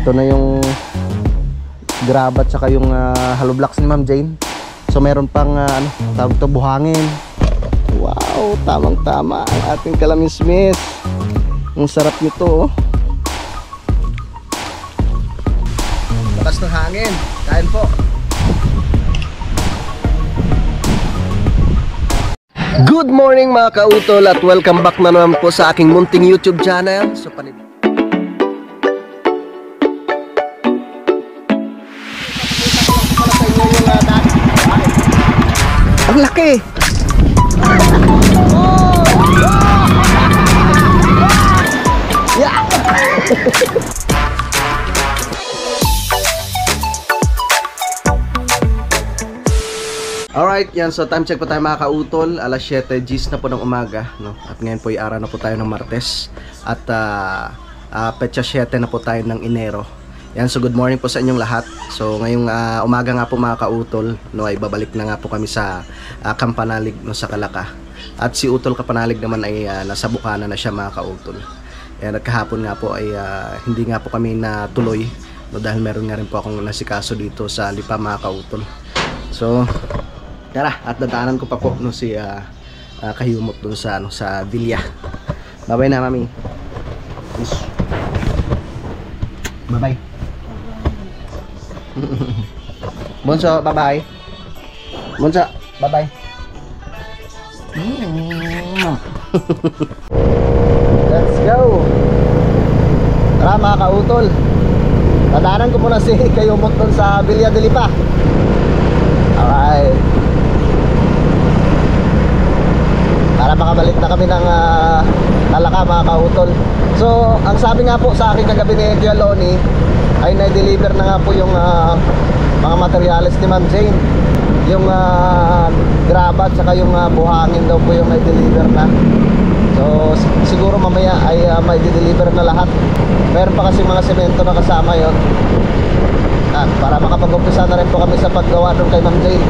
Ito na yung graba at saka yung hollow blocks ni Ma'am Jane. So meron pang ano, tawag ito, buhangin. Wow, tamang tama ang ating kalamismis. Ang sarap nito, oh. Lakas ng hangin. Kain po. Good morning mga kautol at welcome back na naman po sa aking munting YouTube channel. So ang laki. Yeah. Alright, yan. So time check po tayo mga kautol. Alas 7 Gs na po ng umaga, no? At ngayon po araw na po tayo ng Martes. At petsa 7 na po tayo ng Enero. Yan, so good morning po sa inyong lahat. So ngayong umaga nga po mga kautol, no, ay babalik na nga po kami sa Kampanalig, no, sa Calaka. At si Utol Kapanalig naman ay nasa Bukana na siya mga kautol. Yan, at kahapon nga po ay hindi nga po kami natuloy, no, dahil meron nga rin po akong nasikaso dito sa Lipa mga kautol. So tara, at dadaanan ko pa po, no, si Kahiyumot dun sa, ano, sa Villa. Bye-bye na, mami. Yes. Bye-bye. Bunso, bye-bye. Bunso, bye-bye. Let's go. Tara mga kautol, dadaanan ko muna si Kahiyumot dun sa Villa de Lipa. Alright, para makabalik na kami ng Calaka mga kautol. So ang sabi nga po sa akin kagabi ni Kuya Loni ay na-deliver na nga po yung mga materyales ni Ma'am Jane. Yung graba at saka yung buhangin daw po yung na-deliver na. So siguro mamaya ay may deliver na lahat. Meron pa kasi mga semento na kasama yon. Para makapag-umpisa na rin po kami sa paggawa doon kay Ma'am Jane.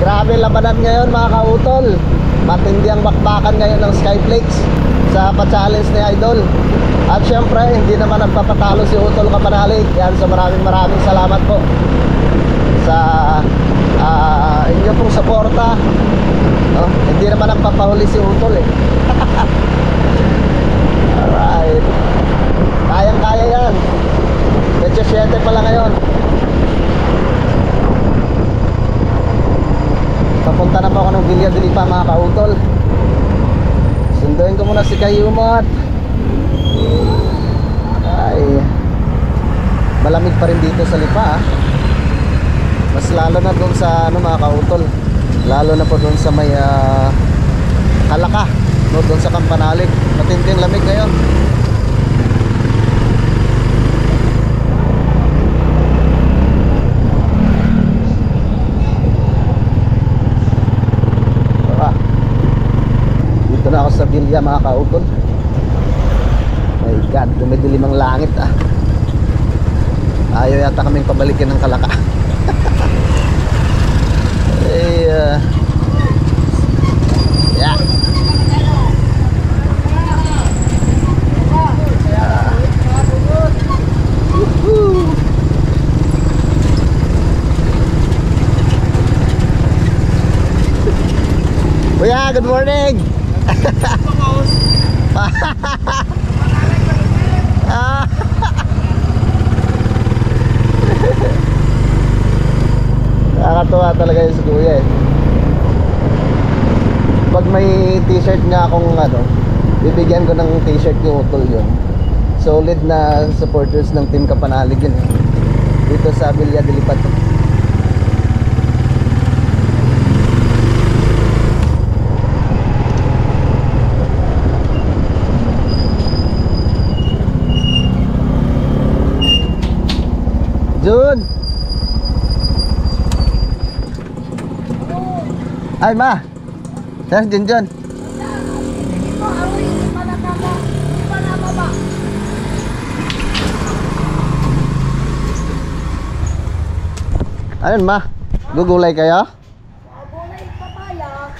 Grabe labanan ngayon mga kautol. Matindi ang bakbakan ngayon ng Skyflakes sa pa-challenge ni Idol. At syempre hindi naman nagpapatalo si Utol Kapanalig. Yan, so maraming salamat po sa inyo pong suporta. Hindi naman nagpapahuli si Utol eh. Alright, kayang-kaya yan. Medyo 7 pa lang ngayon. Papunta na po ako ng Villa de Lipa mga kautol. Sunduin ko muna si Kahiyumot. Ay, malamig pa rin dito sa Lipa, mas lalo na doon sa ano mga kautol, lalo na po doon sa may Calaka, no, doon sa Kampanalig. Matinding lamig ngayon. Dito na ako sa Villa mga kautol. My God, dumidilim ang langit Ayaw yata kaming pabalikin ng Calaka. Yeah. Kuya, good morning. Nakakatuwa talaga yung si Kuya eh. Pag may t-shirt nga akong ano, bibigyan ko ng t-shirt yung Utol yun. Solid na supporters ng Team Kapanalig yun eh. Dito sa Villa de Lipa. Jun! Ay ma! Saan si Jun? Ayun ma, gugulay kayo? Gulay papaya.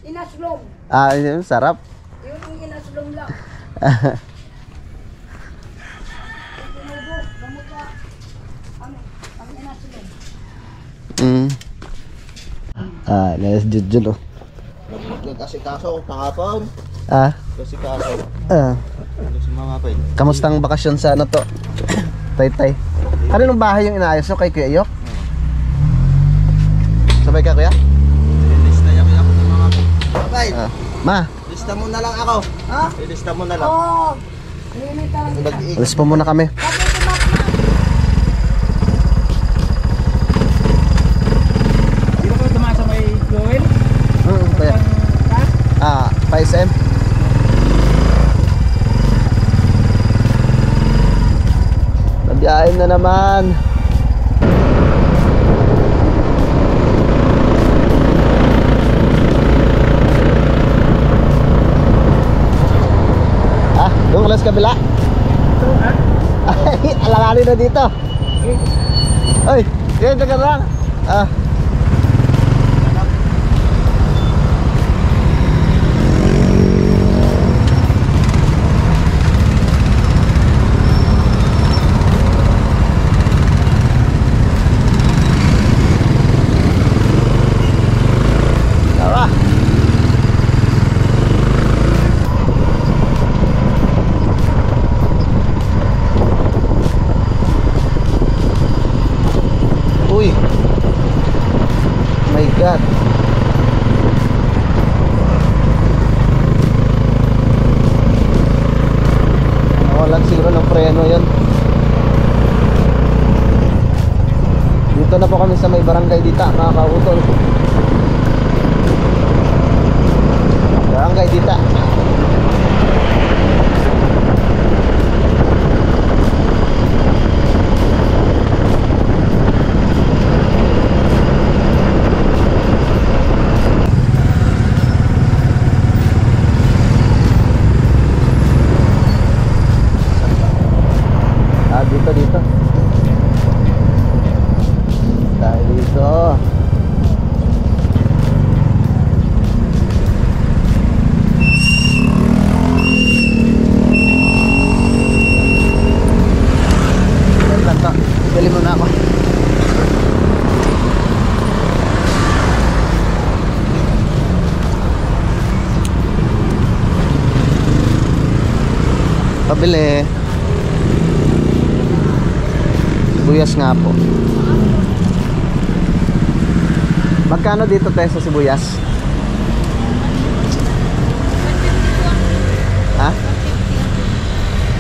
Inaslong. Yun, sarap. Yung inaslong lang. Nais Jujun oh. Kasi kaso kahapon. Kasi kaso. Kasi mga pa. Kamustang bakasyon sa ano to? Taytay. Kaninong bahay yung inaayos nyo kay Kuya Yok? Sabay ka Kuya? Ilista niya ako ng mga pa. Okay. Ma, Ilista mo na lang ako. Ha? Ilista mo na lang. Oo. alis pa muna kami. Di ba kayo tumasa may Joel? Kuya. 5SM. Nabiyahin na naman. Doon kelas kabila. Ay, alanganin na dito. Ay, yan ka lang. Tara. Uy. My God. Nawalan siguro ng preno yun. Dito na po kami sa may barangay Dita, mga kautol. Barangay Dita. Dito. Tayo dito. Lanto, bili muna ako. Pabili. Sibuyas nga po. Magkano dito tayo sa sibuyas? Ha?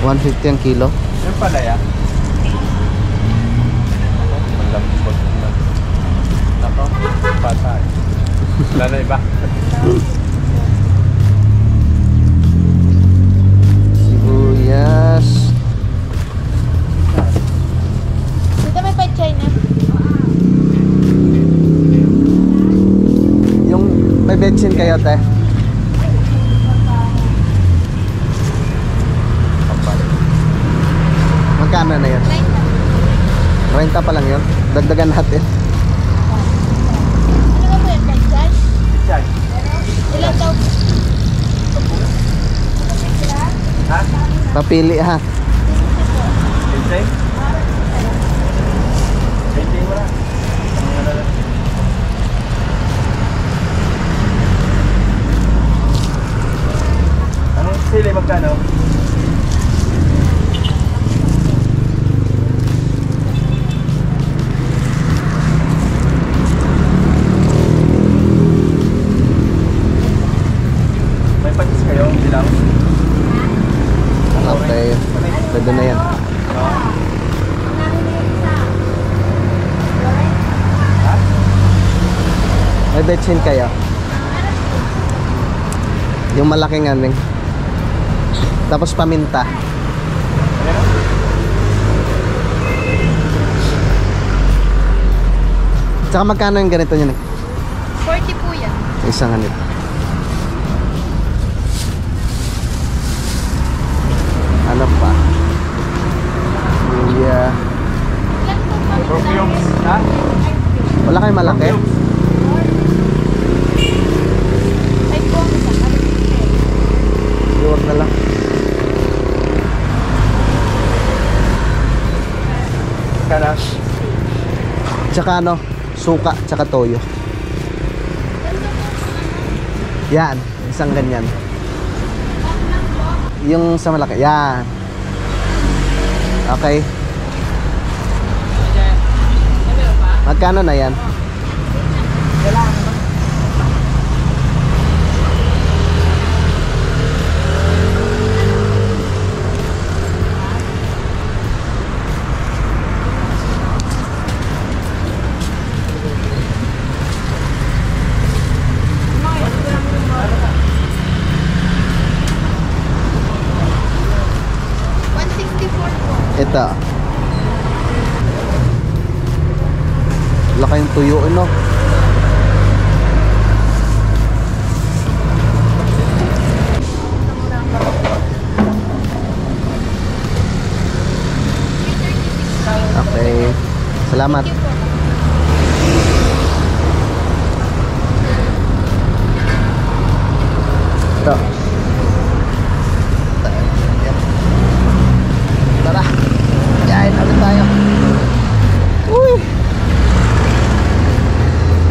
150 ang kilo. Yan pala ya. Malambot na. Nako, patay. Wala na iba. Sibuyas. Dito may pechay na. Yung may betsin kayo, te? Magkano na yun? 30 pa lang yun. Dagdagan natin. Ano ba po yan? Pechay? Pichay. Ilan daw? Ha? Papili ha. Pichay? Pichay mo na. Ano sili magkano? May patis kayo, bilang? Okay. Pwede na yan. May betsin kayo? Yung malaking aning. Tapos paminta. Tsaka magkano yung ganito nyo? 40 po yan. Isang ganito. Ano pa? Luya. Ilan po pa? Perfumes, ha? Wala kayong malaki? Ay po ang isa. Huwag na lang. magkano? Tsaka ano, suka, tsaka toyo. Yan, isang ganyan. Yung sa malaki, yan. Okay. Magkano na yan? Ito. Laki yung tuyo, no? Okay. Salamat. Ito. Tara. Yain ulit tayo. Uy.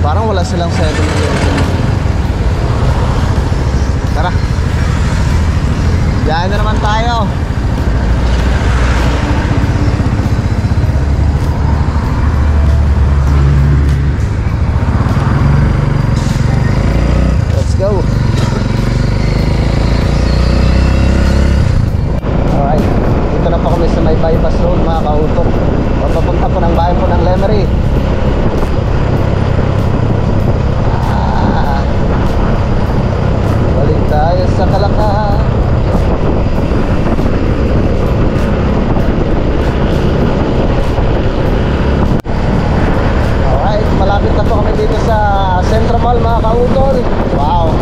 Parang wala silang 7-Eleven. Tara. Yain na naman tayo. Let's go. Alright. Dito na po kami sa may bypass road, mga kautok. Papunta po ng bayan po ng Lemery. Balik tayo sa Kalaka. Alright, malapit na po kami dito sa Central Mall, mga kautol. Wow.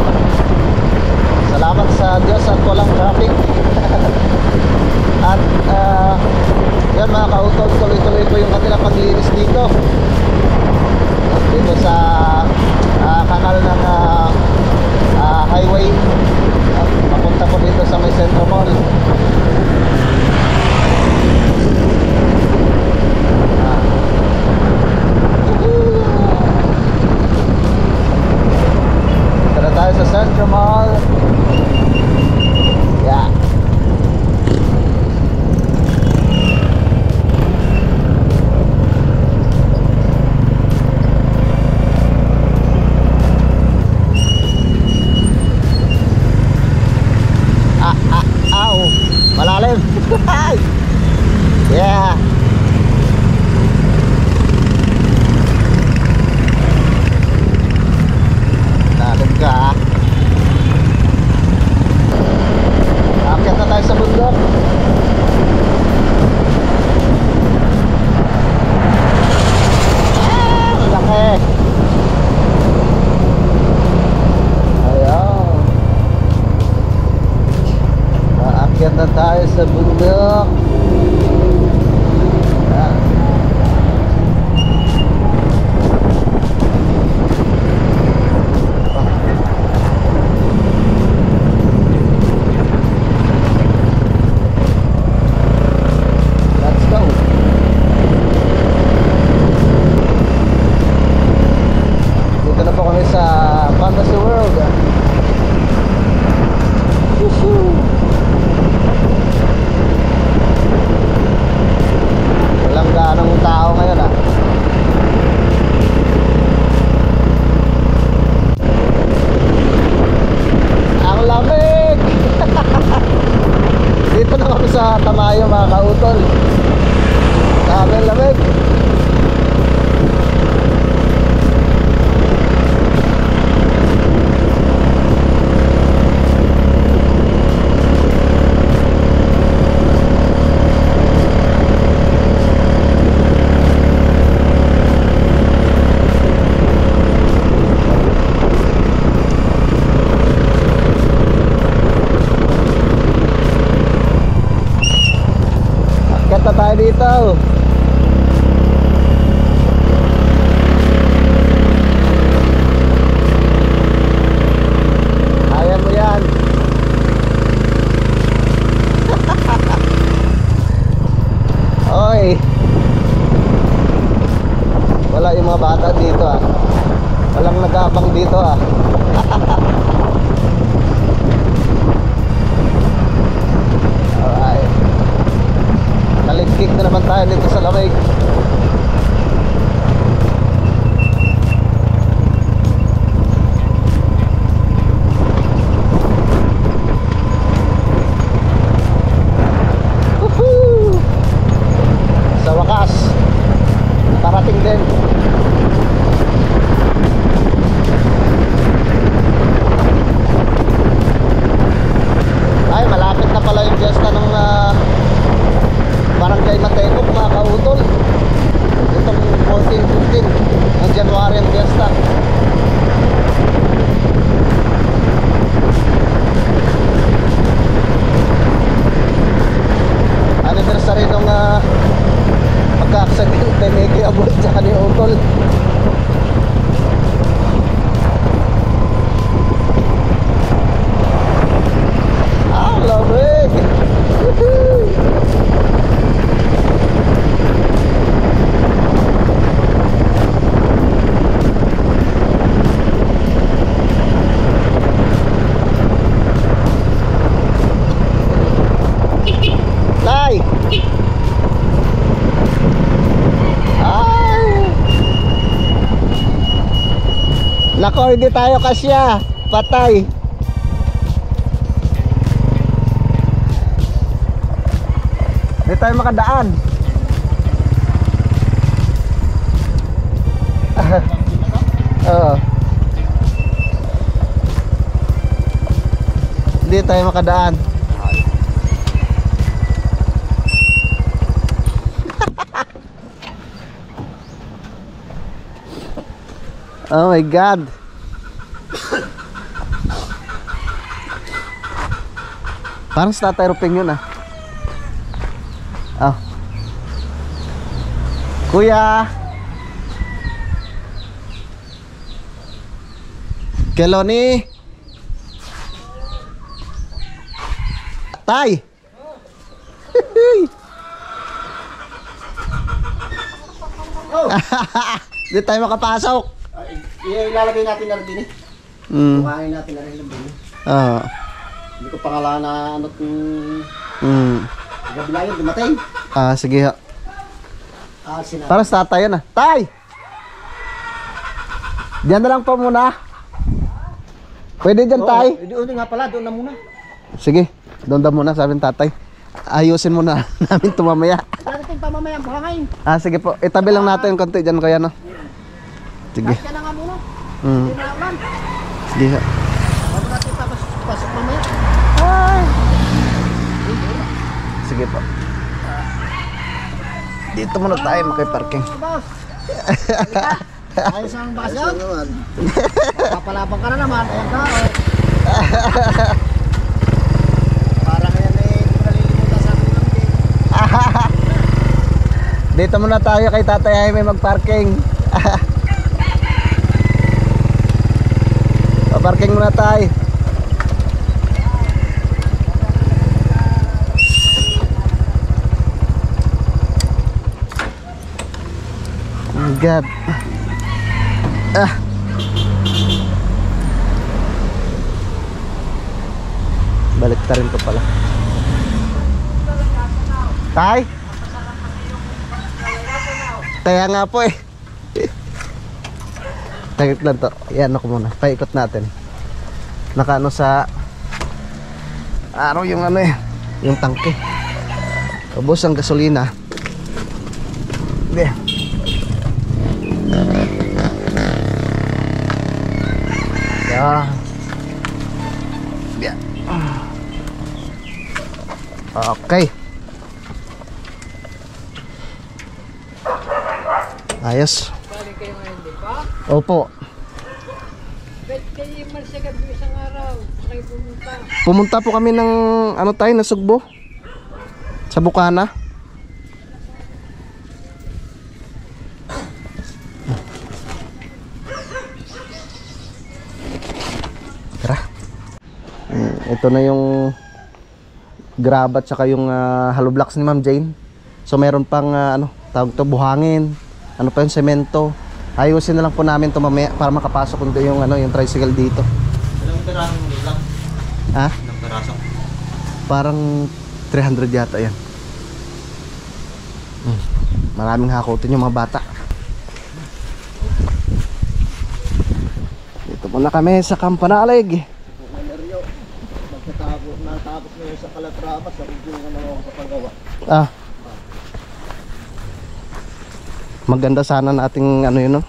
Salamat sa Diyos at walang traffic. At yan mga kautol, tuloy-tuloy po yung kanilang paglinis dito sa kanal ng highway papunta po dito sa may Central Mall. Dito na tayo sa Central Mall. Yeah. Malalim. Yeah. Malalim ka. Akyat na tayo sa bundok. Laki. Aakyat na tayo sa bundok. Let's go. Dito na po kami sa Fantasy World. Walang ganong tao ngayon Ang lamig. Dito na kami sa Tamayo, mga kautol. Sabi ang lamig. Akyat na tayo dito. yung mga bata dito ah. Walang nag-aabang dito ah. Alright. Naligkik na naman tayo dito sa lamig. Woohoo! Sa wakas, parating din. Ay, malapit na pala yung fiesta ng Barangay Matebok, mga kautol. Itong 14-15 ng January ang fiesta. Anniversary nung pagka-aksidente ni Kuya Abot tsaka ni Utol. Lamig! Tay! Ay! Nako, hindi tayo kasya. Patay. Hindi tayo makadaan. Oo. Hindi tayo makadaan. Oh my God. Parang sa styrofoam yun ah. Oh. Kuya. Keloni. Tay. Oh. Hindi tayo makapasok. Ilalagay natin na rin din eh. Kuhain natin na rin din eh. Oo. Hindi ko pangalan na ano kung Mm. gabila yun, dumating. Ah, sige ha. Sinabi. Para sa tatay yan ah. Tay! Diyan na lang po muna. Pwede dyan, tay? Doon nga pala, doon na muna. Sige, doon na muna, sabi ng tatay. Ayusin muna namin ito mamaya. Darating pa mamaya ang buhangin. Ah, sige po. Itabi lang natin yung konti dyan, kaya no. Sige. Kaya na nga muna. Mm. Hindi na naman. Sige ha. Bago natin pasok mamaya. Sige po. Dito muna tayo makiparking. Boss. Ayos ang bakasyon. Papalabang ka na naman. Ayan ka. Parang yan eh, hindi ko nalilimutan sa akin lang din. Dito muna tayo kay Tatay Jaime magparking. Paparking muna tayo. Oh my God. Balik ta rin ko pala. Tay? Kaya nga po eh. Tagit lang to. Yan ako muna. Paikot natin. Nakaano sa araw yung ano eh. Yung tangke. Ubos ang gasolina. Yeah. Yeah. Yeah. Okay. Ayos. Balik kayo ngayon, di ba? Opo. Bet kayo man sa gabi isang araw. Kayo pumunta. Pumunta po kami ng ano tayo, Nasugbo. Sa Bukana. Tara. Ito na yung grab at saka yung hollow blocks ni Ma'am Jane. So meron pang ano, tawag to, buhangin. Ano pa yung semento. Ayusin na lang po namin ito mamaya para makapasok kundi yung ano, yung tricycle dito. Ilang pirang lang? Ha? Ilang piraso? Parang 300 yata yan. Maraming hakotin yung mga bata. Dito muna kami sa Campanalig. Natapos ngayon sa Calatrava, sa region na ako sa paggawa. Ah. Maganda sana nating ano yun, no?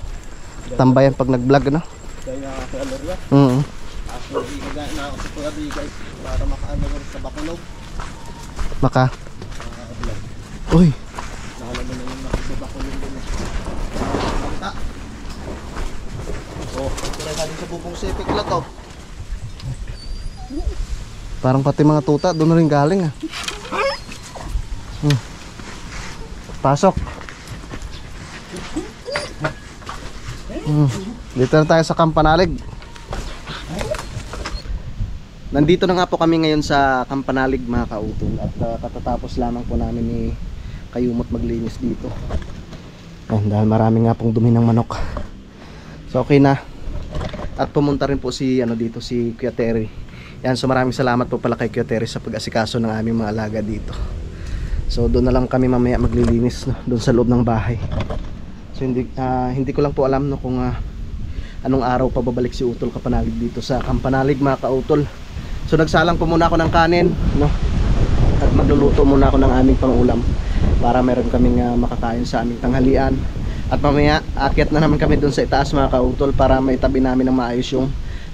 Tambayan pag nag-vlog, no? Kaya sa Aloria, as nabigay na ako sa Pagabigay para makaano sa Bacolod. Maka. Vlog. Uy. Nakala mo na yung nakababacolod din. Kita. Oh, tira natin sa bubong sepik lang to. Parang pati mga tuta doon na rin galing, ah. Pasok. Dito na tayo sa Campanalig. Nandito na nga po kami ngayon sa Campanalig, mga kautol. At katatapos lamang po namin ni Kayumot maglinis dito. Dahil marami nga pong dumi ng manok. So okay na. At pumunta rin po si dito si Kuya Terry. Yan, so maraming salamat po pala kay Kuya Terry sa pag-asikaso ng aming mga alaga dito. So doon na lang kami mamaya maglilinis, no, doon sa loob ng bahay. So hindi ko lang po alam, no, kung anong araw pa babalik si Utol Kapanalig dito sa Campanalig, mga kautol. So nagsalang po muna ako ng kanin, no, at magluluto muna ako ng aming pangulam para meron kaming makakain sa aming tanghalian. At mamaya akyat na naman kami doon sa itaas, mga kautol, para maitabi namin ng maayos yung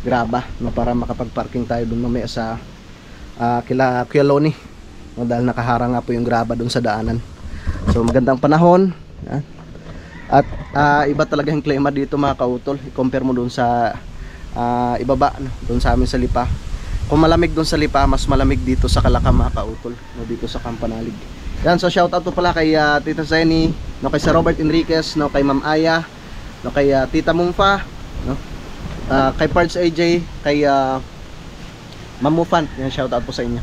graba, no, para makapag-parking tayo doon mamaya sa kila Kuya Loni, no, dahil nakaharang nga po yung graba doon sa daanan. So magandang panahon, at iba talaga yung klima dito, mga kautol. I-compare mo doon sa ibaba, no, doon sa amin sa Lipa. Kung malamig doon sa Lipa, mas malamig dito sa Kalakam, mga kautol, no, dito sa Campanalig. Yan, so shoutout po pala kay Tita Zenny, no, kay Sir Robert Enriquez, no, kay Ma'am Aya, no, kay Tita Mungfa, no, kay Pards AJ, kay Ma'am Mufan. Yan, shoutout po sa inyo.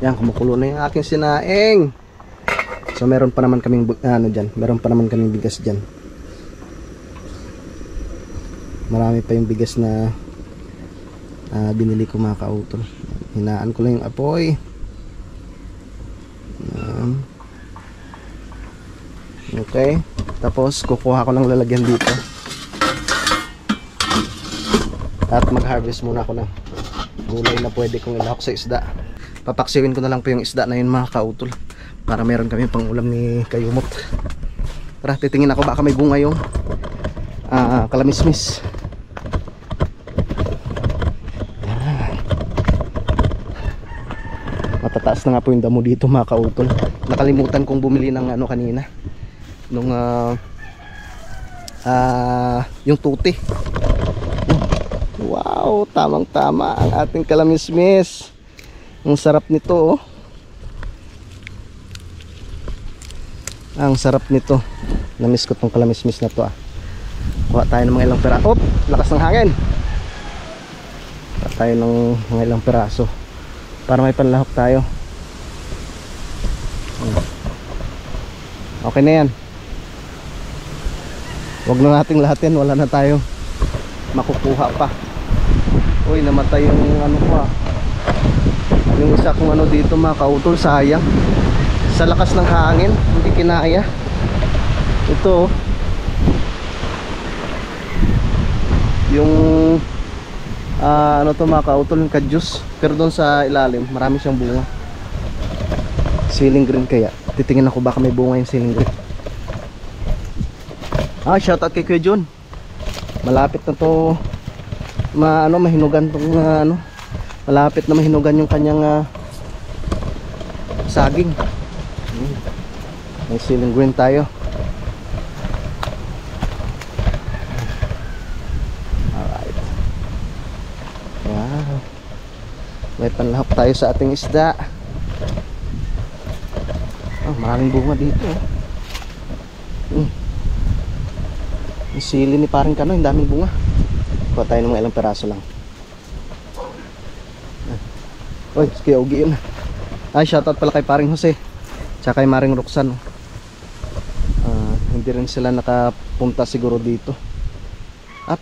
Yan, kumukulo na yung aking sinaing. So meron pa naman kaming dyan, meron pa naman kaming bigas dyan. Marami pa yung bigas na binili ko, mga kautol. Hinaan ko lang yung apoy. Okay, tapos kukuha ko ng lalagyan dito at mag-harvest muna ako ng gulay na pwede kong ilahok sa isda. Papaksiwin ko na lang po yung isda na yun, mga kautol, para meron kami pang ulam ni Kayumot. Tara, titingin ako baka may bunga yung kalamismis. Matataas na nga po yung damo dito, mga kautol. Nakalimutan kong bumili ng kanina, nung yung tuti. Wow, tamang tama ang ating kalamismis. Ang sarap nito, oh. Ang sarap nito. Namiss ko tong kalamismis na to, ah. Kuha tayo ng mga ilang piraso. Op, lakas ng hangin. Kuha tayo ng mga ilang piraso para may panlahok tayo. Okay na yan. Huwag na nating lahatin, wala na tayo makukuha pa. Uy, namatay yung yung isa kong dito, mga kautol, sayang. Sa lakas ng hangin, hindi kinaya. Ito, yung to, mga kautol, yung kadyus. Pero doon sa ilalim, marami siyang bunga. Ceiling green kaya. Titingin ako baka may bunga yung ceiling green. Shoutout kay Kuya John. Malapit na to mahinugan tong malapit na mahinugan yung kanyang saging. May ceiling green tayo. Alright. Wow. May panlahok tayo sa ating isda. Maraming bunga dito. Yung sili ni paring Kano, yung daming bunga. Kuha tayo ng mga ilang peraso lang. Uy, kaya ugi yun. Shoutout pala kay paring Jose, tsaka kay maring Roxanne. Hindi rin sila nakapunta siguro dito.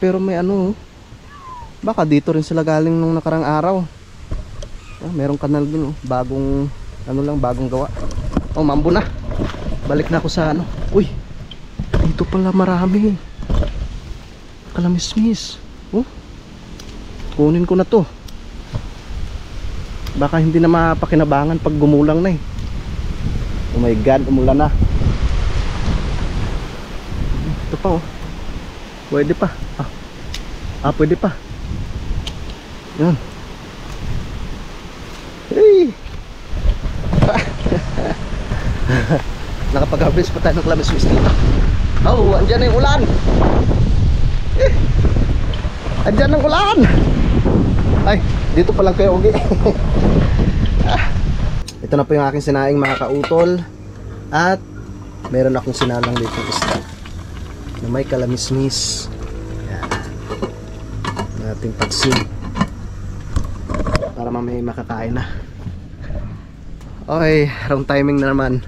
Pero may ano, baka dito rin sila galing nung nakarang araw. Merong kanal dun, bagong ano lang, bagong gawa. Mambo na. Balik na ako sa ano. Uy, dito pala marami kalamismis. Kunin ko na to. Baka hindi na mapakinabangan pag gumulang na eh. Oh my god, umulan na. Ito pa pwede pa. Pwede pa. Yan. Hey. Nakapag-harvest pa tayo ng kalamismis dito. Andyan na yung ulan. Andyan ang ulan. Ay, dito pa lang kayo, okay. Ito na po yung aking sinaing mga kautol. At meron akong sinalang dito isda na may kalamismis. Yan. Ating pagsin para mamaya makakain na. Okay, wrong timing na naman.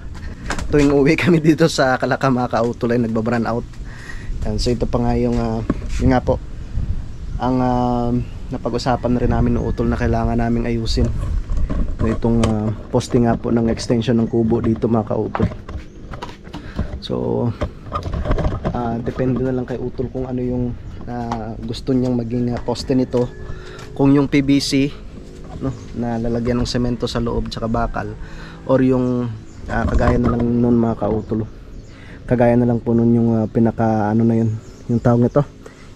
Tuwing uwi kami dito sa Kalaka mga kautol ay nagbabran out. Yan, so ito pa nga yung yun nga po ang napag-usapan na rin namin ng utol na kailangan naming ayusin. Itong posting nga po ng extension ng kubo dito mga kautol. So depende na lang kay utol kung ano yung gusto niyang maging poste nito. Kung yung PVC na lalagyan ng semento sa loob tsaka bakal, or yung kagaya na lang nun mga kautol, kagaya na lang po nun yung pinaka ano na yun, yung tawag nito,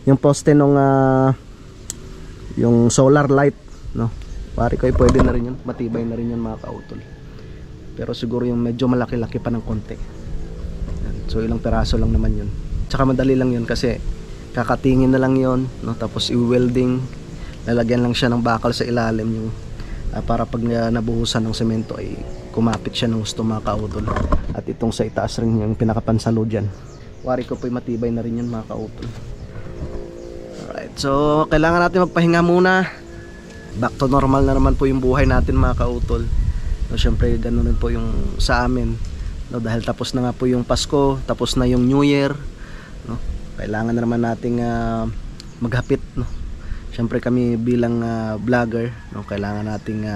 yung poste nung yung solar light, pare ko pwede na rin yun, matibay na rin yun mga kautol. Pero siguro yung medyo malaki-laki pa ng konti. So ilang peraso lang naman yun, tsaka madali lang yun kasi kakatingin na lang yun, tapos i-welding, lalagyan lang siya ng bakal sa ilalim yung para pag nabuhusan ng semento ay kumapit siya ng gusto mga kautol. At itong sa itaas rin yung pinakapansalo dyan, wari ko po'y matibay na rin yun mga kautol. Alright, so kailangan natin magpahinga muna. Back to normal na naman po yung buhay natin mga kautol. So syempre ganoon rin po yung sa amin, dahil tapos na nga po yung Pasko, tapos na yung New Year, kailangan na naman nating maghapit, Syempre kami bilang vlogger, kailangan nating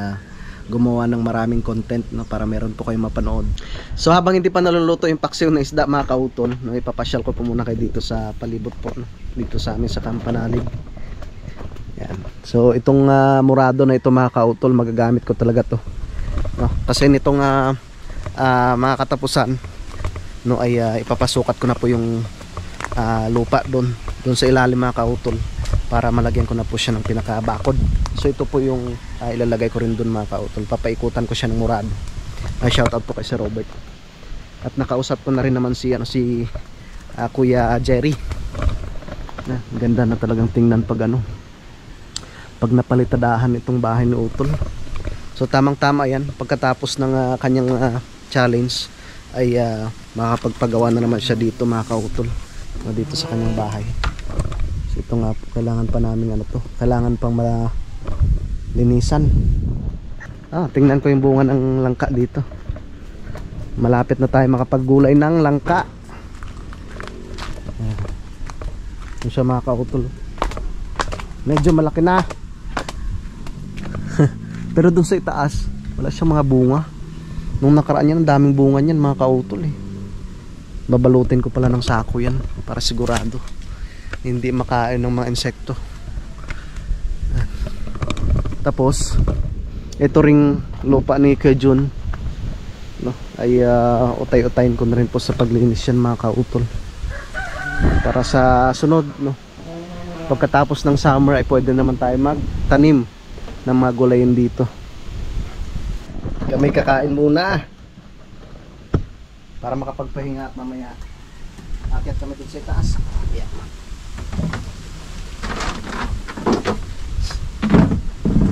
gumawa ng maraming content, para meron po kayong mapanood. So habang hindi pa naluluto yung paksiw ng isda mga kautol, ipapasyal ko po muna kayo dito sa palibot po, dito sa amin sa Kampanalig. Yan. So itong murado na ito mga kautol, magagamit ko talaga to, kasi nitong mga katapusan ay ipapasukat ko na po yung lupa doon sa ilalim mga kautol, para malagyan ko na po siya ng pinakabakod. So ito po yung ilalagay ko rin doon mga kautol, papaikutan ko siya ng murado. Shoutout po kay Sir Robert. At nakausap ko na rin naman si Kuya Jerry. Ganda na talagang tingnan pag pag napalitadahan itong bahay ni utol. So tamang tama yan, pagkatapos ng kanyang challenge ay makapagpagawa na naman siya dito mga kautol, dito sa kanyang bahay. So ito nga po, kailangan pa namin kailangan pang linisan. Tingnan ko yung bunga ng langka dito. Malapit na tayo makapaggulay ng langka. Ito siya mga kautol, medyo malaki na. Pero dun sa itaas wala siyang mga bunga. Nung nakaraan yan, ang daming bunga niyan mga kautol Babalutin ko pala ng sako yan para sigurado hindi makain ng mga insekto. Tapos ito ring lupa ni Kejun, ay utay-utayin ko na rin po sa paglinis yan mga kautol, para sa sunod pagkatapos ng summer ay pwede naman tayo magtanim ng mga gulayin dito. Kami kakain muna para makapagpahinga at mamaya akyat kami dito sa itaas. Yeah.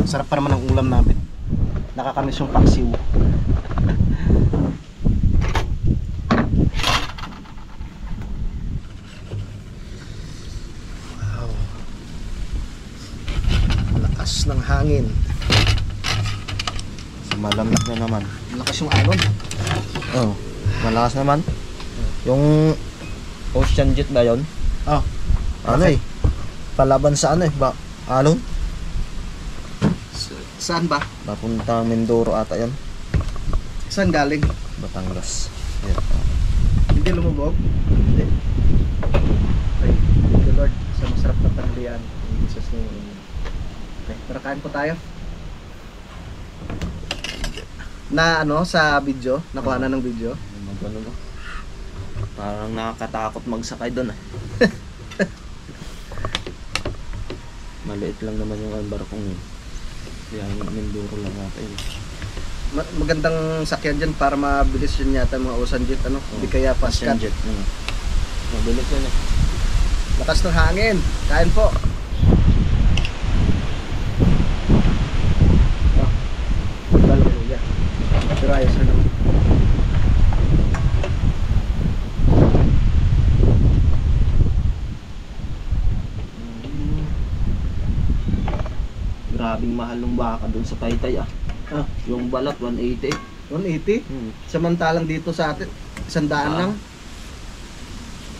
Sarap pa naman ang ulam namin. Nakakamis yung paksiw. Wow. Lakas ng hangin. Malamig na naman. Lakas yung alon. Malakas naman. Yung ocean jet ba yun? Ano Palaban sa ano ba? Alon? Saan ba? Papunta Mindoro ata yan. Saan galing? Batangas. Yan. Hindi lumubog? Hindi. Okay. Thank you Lord sa masarap na tanghalian. In Jesus name. Okay, tara kain po tayo. Na ano sa video? Nakuha na ng video? Ano no? Parang nakakatakot magsakay doon Maliit lang naman yung barkong yun. Kaya Mindoro lang ata yun. Magandang sakyan dyan para mabilis yun yata mga Ocean Jet ano? Hindi kaya fast cut. Jet. Mabilis yun Lakas ng hangin. Kain po. Hallelujah. Pero ayos na naman. Grabing mahal ng baka doon sa Taytay Yung balat 180. 180? Samantalang dito sa atin 100 lang.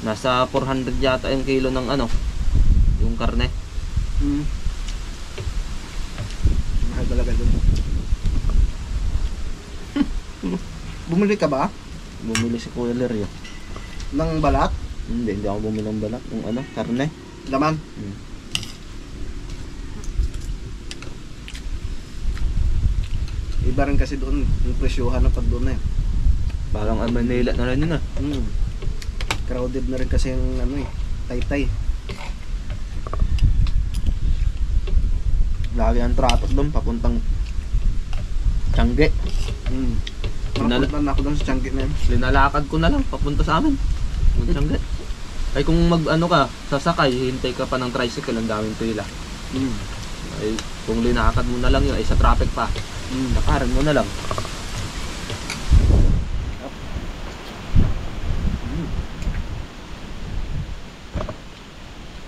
Nasa 400 yata yung kilo ng ano, yung karne. Mahal talaga doon. Bumili ka ba? Bumili si Kuya Lerio. Ng balat? Hindi ako bumili ng balat. Yung ano, karne. Laman? Iba rin kasi doon, yung presyuhan na pag doon na Parang Manila na rin yun Crowded na rin kasi yung ano Taytay. Lagi ang traffic doon, papuntang Tiangge. Nakapunta na ako doon sa Tiangge na yun. Linalakad ko na lang, papunta sa amin. Tiangge. Ay kung mag ano ka, sasakay, hintay ka pa ng tricycle, ang daming pila. Ay kung linakad mo na lang yun, ay sa traffic pa. Lakaran mo na lang.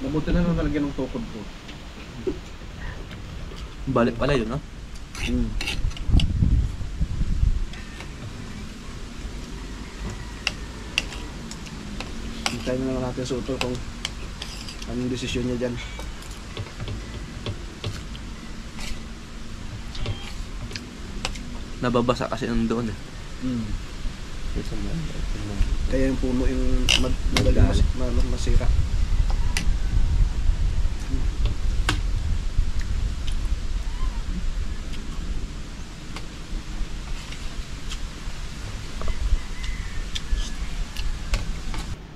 Mabuti na nung nalagyan ng tukod ko. Balik pala yun, Hintayin na lang natin sa utol kung anong desisyon niya dyan. Nababasa kasi nung doon Kaya yung puno yung madaling masira.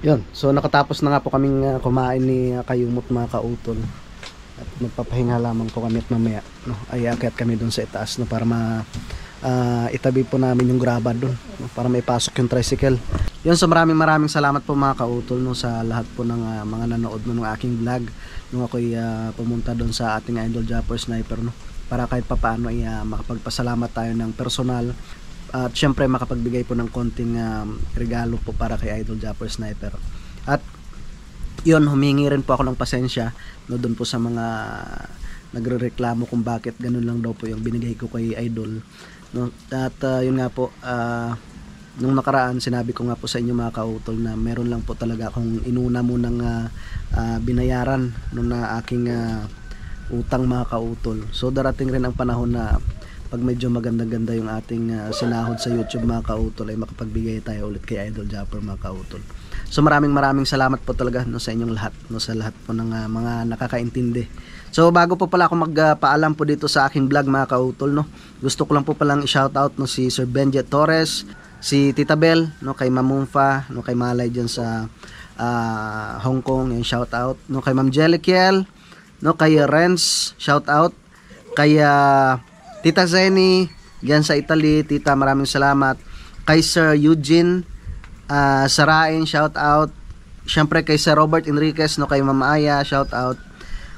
Yun, so nakatapos na nga po kaming kumain ni Kayumot mga kautol. At magpapahinga lamang po kami at mamaya ay aakyat kami dun sa itaas para itabi po namin yung graba dun para may pasok yung tricycle. Yun, so maraming salamat po mga kautol sa lahat po ng mga nanood ng aking vlog nung ako'y pumunta dun sa ating Idol Japper Sniper para kahit papaano ay makapagpasalamat tayo ng personal at syempre makapagbigay po ng konting regalo po para kay Idol Japper Sniper. At yun, humingi rin po ako ng pasensya doon po sa mga nagrereklamo kung bakit ganun lang daw po yung binigay ko kay Idol at yun nga po, nung nakaraan sinabi ko nga po sa inyo mga kautol na meron lang po talaga akong inuna munang binayaran nung na aking utang mga kautol. So darating rin ang panahon na pag medyo maganda-ganda yung ating sinahod sa YouTube mga kautol ay makapagbigay tayo ulit kay Idol Japper mga kautol. So maraming salamat po talaga sa inyong lahat, sa lahat po ng mga nakakaintindi. So bago po pala ako magpaalam po dito sa aking vlog mga kautol gusto ko lang po palang i-shoutout si Sir Benjet Torres, si Tita Bel kay Mamumfa, kay Malay diyan sa Hong Kong, yung shoutout kay Ma'am Jelikiel, kay Renz, shoutout kay Tita Zeni diyan sa Italy, tita maraming salamat, kay Sir Eugene Sarain, shout out. Syempre kay Sir Robert Enriquez kay Mama Aya, shout out.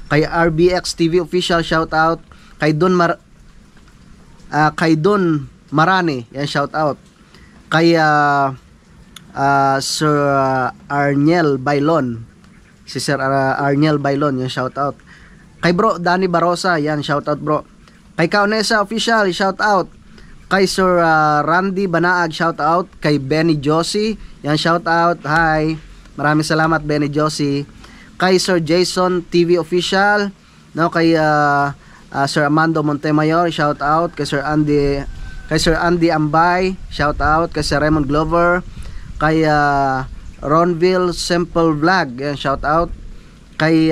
Kay RBX TV official, shout out. Kay Don Marani, yan shout out. Kay Sir Arniel Bailon. Si Sir Arniel Bailon, yan shout out. Kay Bro Danny Barosa, yan shout out bro. Kay Kaunesa official, shout out. Kay Sir Randy Banaag, shout out. Kay Benny Josie, yan shout out. Hi. Maraming salamat Benny Josie. kay Sir Jason TV Official, no, kay Sir Amando Montemayor, shout out, kay Sir Andy Ambay, shout out, kay Sir Raymond Glover, kay Ronville Simple Vlog, yan, shout out, kay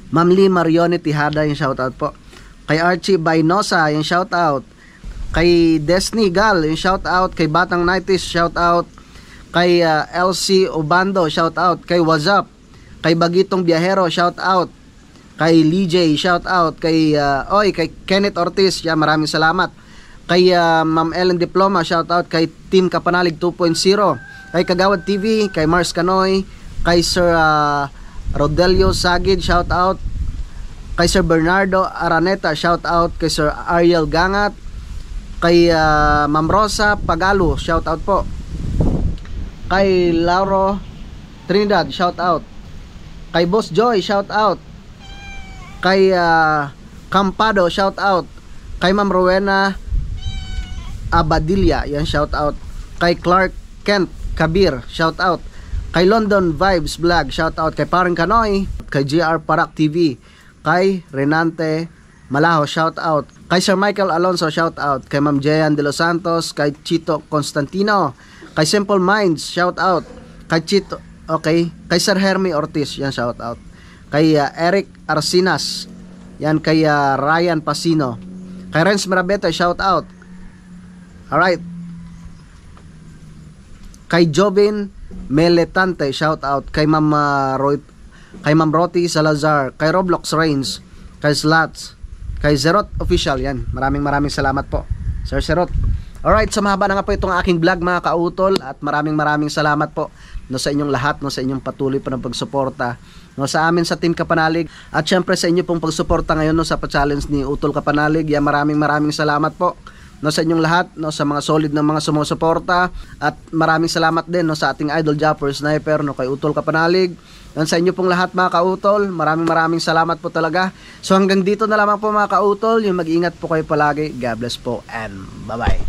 Ma'am Lee Marione Tijada, yung shout out po, kay Archie Bainosa, yung shout out, kay Destiny Gal, yung shout out, kay Batang Nighties, shout out, kay LC Obando, shout out, kay What's Up, kay Bagitong Biyahero, shout out, kay Lee J, shout out, kay kay Kenneth Ortiz, yeah, maraming salamat, kay Ma'am Ellen Diploma, shout out, kay Team Kapanalig 2.0, kay Kagawad TV, kay Mars Canoy, kay Sir Rodelio Sagid, shout out, kay Sir Bernardo Araneta, shout out, kay Sir Ariel Gangat, kay Ma'am Rosa Pagalo, shout out po, kay Lauro Trinidad, shout out, kay Boss Joy, shout out, kay Campado, shout out, kay Ma'am Rowena Abadilla, yan, shout out, kay Clark Kent Kabir, shout out, kay London Vibes Vlog, shout out, kay Parang Kanoy, kay GR Parak TV, kay Renante Malaho, shout out, kay Sir Michael Alonso, shout out, kay Ma'am Jean De Los Santos, kay Chito Constantino, kay Simple Minds, shout out, kay Chito, okay, kay Sir Hermie Ortiz, yan, shout out, kay Eric Arsinas, yan, kay Ryan Pasino, kay Renz Mirabete, shout out, alright, kay Jobin Meletante, shout out, kay Ma'am kay Ma'am Roti Salazar, kay Roblox Reigns, kay Slats, kay Zerot Official, yan, maraming salamat po, Sir Zerot. Alright, so mahaba na nga po itong aking vlog mga kautol, at maraming salamat po, no, sa inyong lahat, no, sa inyong patuloy po ng pagsuporta, no, sa amin sa Team Kapanalig, at syempre sa inyo pong pagsuporta ngayon, no, sa pa-challenge ni Utol Kapanalig. Yan, maraming salamat po, no, sa inyong lahat, no, sa mga solid na mga sumusuporta, at maraming salamat din, no, sa ating idol Japper Sniper, no, kay Utol Kapanalig. Yan, sa inyo pong lahat mga kautol, maraming salamat po talaga. So hanggang dito na lamang po mga kautol, yung mag-ingat po kayo palagi. God bless po and bye bye.